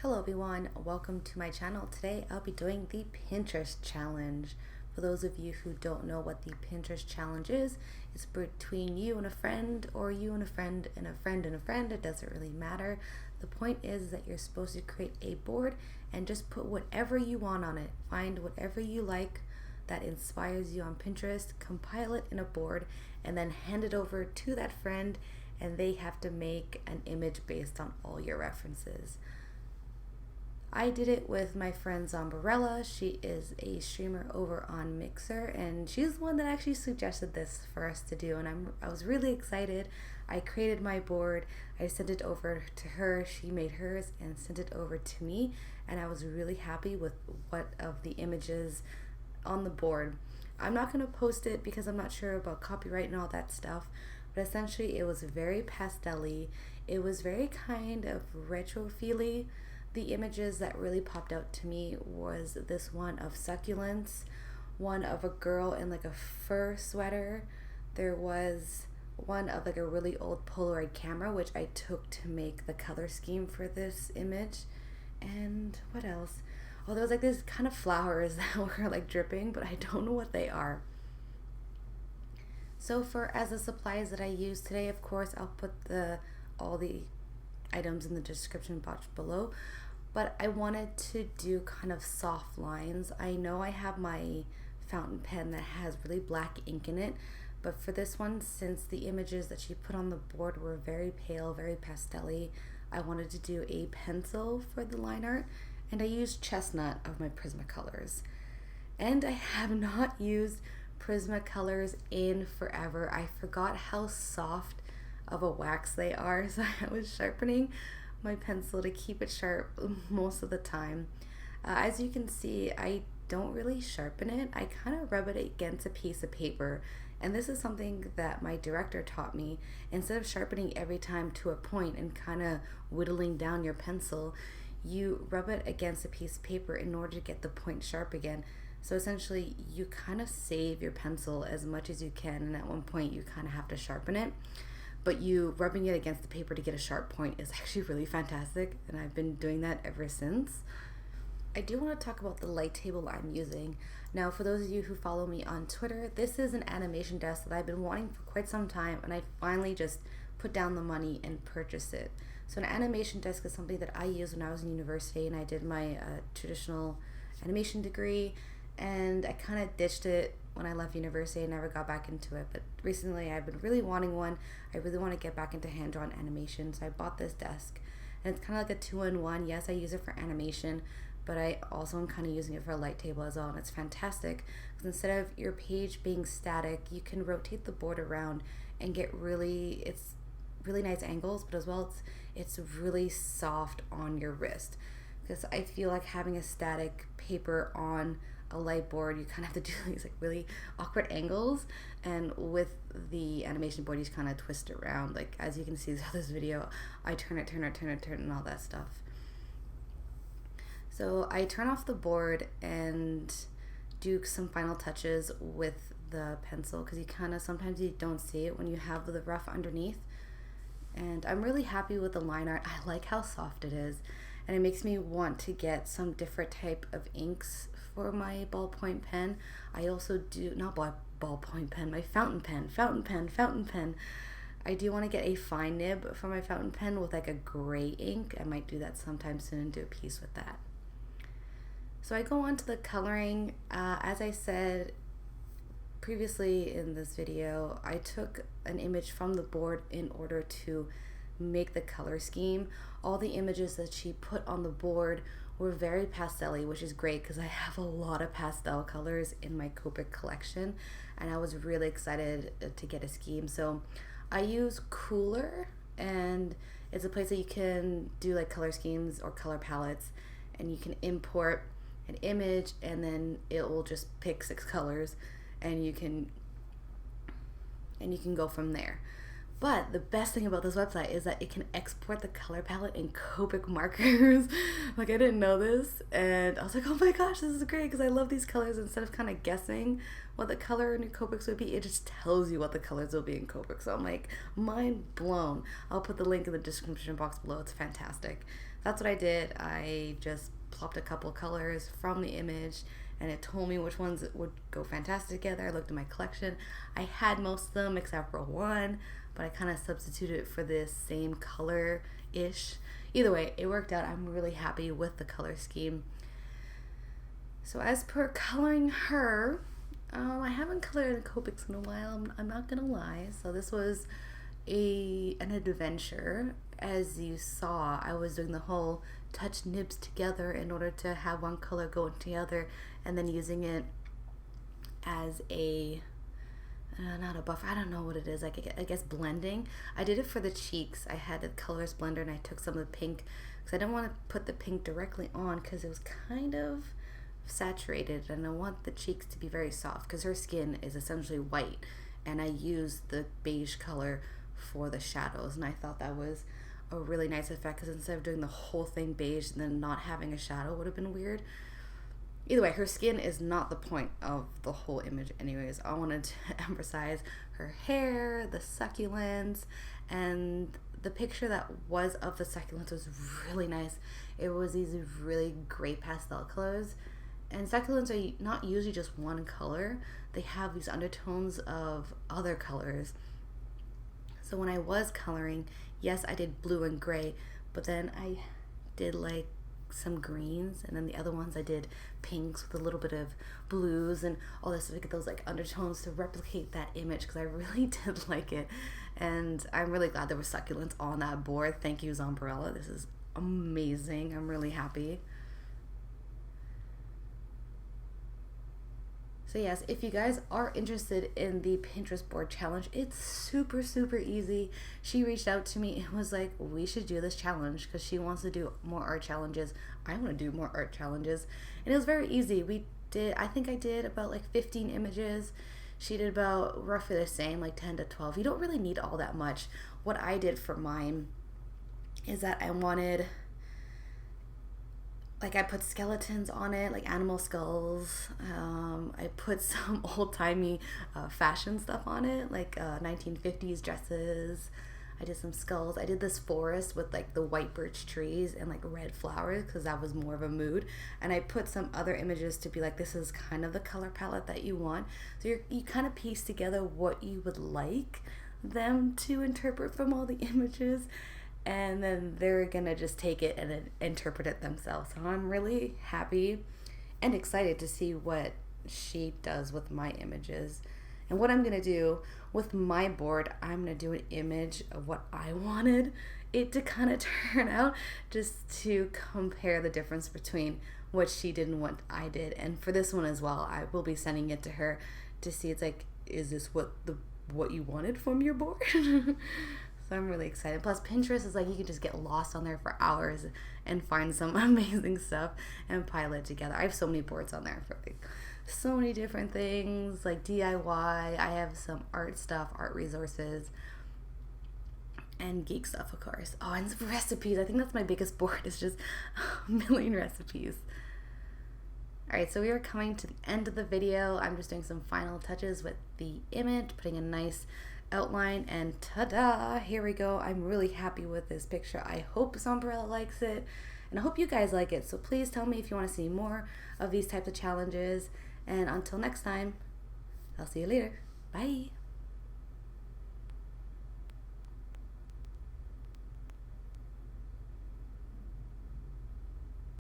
Hello everyone, welcome to my channel. Today I'll be doing the Pinterest challenge. For those of you who don't know what the Pinterest challenge is, it's between you and a friend, or you and a friend and a friend and a friend. It doesn't really matter. The point is that you're supposed to create a board and just put whatever you want on it. Find whatever you like that inspires you on Pinterest, compile it in a board, and then hand it over to that friend, and they have to make an image based on all your references. I did it with my friend Zombarella. She is a streamer over on Mixer, and she's the one that actually suggested this for us to do, and I was really excited. I created my board, I sent it over to her, she made hers and sent it over to me, and I was really happy with what of the images on the board. I'm not going to post it because I'm not sure about copyright and all that stuff, but essentially it was very pastel-y. It was very kind of retro-feely. The images that really popped out to me was this one of succulents, one of a girl in like a fur sweater. There was one of like a really old Polaroid camera, which I took to make the color scheme for this image. And what else? Oh, there was like this kind of flowers that were like dripping, but I don't know what they are. So as the supplies that I use today, of course, I'll put all the items in the description box below, but I wanted to do kind of soft lines. I know I have my fountain pen that has really black ink in it, but for this one, since the images that she put on the board were very pale, very pastel-y, I wanted to do a pencil for the line art, and I used Chesnut of my Prismacolors. And I have not used Prismacolors in forever. I forgot how soft of a wax they are, so I was sharpening my pencil to keep it sharp most of the time. As you can see, I don't really sharpen it. I kind of rub it against a piece of paper, and this is something that my director taught me. Instead of sharpening every time to a point and kind of whittling down your pencil, you rub it against a piece of paper in order to get the point sharp again. So essentially you kind of save your pencil as much as you can, and at one point you kind of have to sharpen it. But you rubbing it against the paper to get a sharp point is actually really fantastic, and I've been doing that ever since. I do want to talk about the light table I'm using. Now, for those of you who follow me on Twitter, this is an animation desk that I've been wanting for quite some time, and I finally just put down the money and purchased it. So an animation desk is something that I used when I was in university, and I did my traditional animation degree, and I kind of ditched it when I left university and never got back into it. But recently I've been really wanting one. I really want to get back into hand-drawn animation, so I bought this desk, and it's kind of like a two-in-one. Yes, I use it for animation, but I also am kind of using it for a light table as well, and it's fantastic because instead of your page being static, you can rotate the board around and get really nice angles, but as well it's really soft on your wrist, because I feel like having a static paper on a light board, you kind of have to do these like really awkward angles, and with the animation board you just kind of twist it around. Like as you can see throughout this video, I turn it and all that stuff. So I turn off the board and do some final touches with the pencil, because you kind of sometimes you don't see it when you have the rough underneath. And I'm really happy with the line art. I like how soft it is, and it makes me want to get some different type of inks for my ballpoint pen. I also do, not ballpoint pen, my fountain pen. I do want to get a fine nib for my fountain pen with like a gray ink. I might do that sometime soon and do a piece with that. So I go on to the coloring. As I said previously in this video, I took an image from the board in order to make the color scheme. All the images that she put on the board were very pastel-y, which is great because I have a lot of pastel colors in my Copic collection, and I was really excited to get a scheme. So I use Cooler, and it's a place that you can do like color schemes or color palettes, and you can import an image and then it will just pick 6 colors, and you can go from there. But the best thing about this website is that it can export the color palette in Copic markers. Like, I didn't know this, and I was like, oh my gosh, this is great, because I love these colors. Instead of kind of guessing what the color in your Copics would be, it just tells you what the colors will be in Copic. So I'm like, mind blown. I'll put the link in the description box below. It's fantastic. that's what I did. I just plopped a couple colors from the image and it told me which ones would go fantastic together. I looked at my collection. I had most of them except for one, but I kind of substituted it for this same color-ish. Either way, it worked out. I'm really happy with the color scheme. So as per coloring her, I haven't colored in Copics in a while, I'm not gonna lie. So this was an adventure. As you saw, I was doing the whole touch nibs together in order to have one color going together, and then using it as a not a buffer, I don't know what it is, like I guess blending. I did it for the cheeks. I had a colors blender and I took some of the pink because I didn't want to put the pink directly on because it was kind of saturated, and I want the cheeks to be very soft because her skin is essentially white, and I used the beige color for the shadows, and I thought that was a really nice effect because instead of doing the whole thing beige and then not having a shadow would have been weird. Either way, her skin is not the point of the whole image anyways. I wanted to emphasize her hair, the succulents, and the picture that was of the succulents was really nice. It was these really great pastel colors, and succulents are not usually just one color. They have these undertones of other colors. So when I was coloring, yes, I did blue and gray, but then I did like some greens, and then the other ones I did pinks with a little bit of blues and all this to get those like undertones to replicate that image because I really did like it. And I'm really glad there were succulents on that board. Thank you, Zombrella. This is amazing. I'm really happy. So yes, if you guys are interested in the Pinterest board challenge, it's super, super easy. She reached out to me and was like, we should do this challenge because she wants to do more art challenges. I want to do more art challenges. And it was very easy. I think I did about like 15 images. She did about roughly the same, like 10 to 12. You don't really need all that much. What I did for mine is that I wanted, like, I put skeletons on it, like animal skulls. I put some old-timey fashion stuff on it, like 1950s dresses. I did some skulls. I did this forest with like the white birch trees and like red flowers because that was more of a mood. And I put some other images to be like, this is kind of the color palette that you want. So you kind of piece together what you would like them to interpret from all the images, and then they're gonna just take it and interpret it themselves. So I'm really happy and excited to see what she does with my images. And what I'm gonna do with my board, I'm gonna do an image of what I wanted it to kind of turn out, just to compare the difference between what she did and what I did. And for this one as well, I will be sending it to her to see, it's like, is this what you wanted from your board? So I'm really excited. Plus Pinterest is like, you can just get lost on there for hours and find some amazing stuff and pile it together. I have so many boards on there for like so many different things, like DIY. I have some art stuff, art resources, and geek stuff, of course. Oh, and recipes. I think that's my biggest board. It's just a million recipes. Alright, so we are coming to the end of the video. I'm just doing some final touches with the image, putting a nice outline, and ta-da, here we go. I'm really happy with this picture. I hope Zombrella likes it, and I hope you guys like it. So please tell me if you want to see more of these types of challenges, and until next time, I'll see you later. Bye.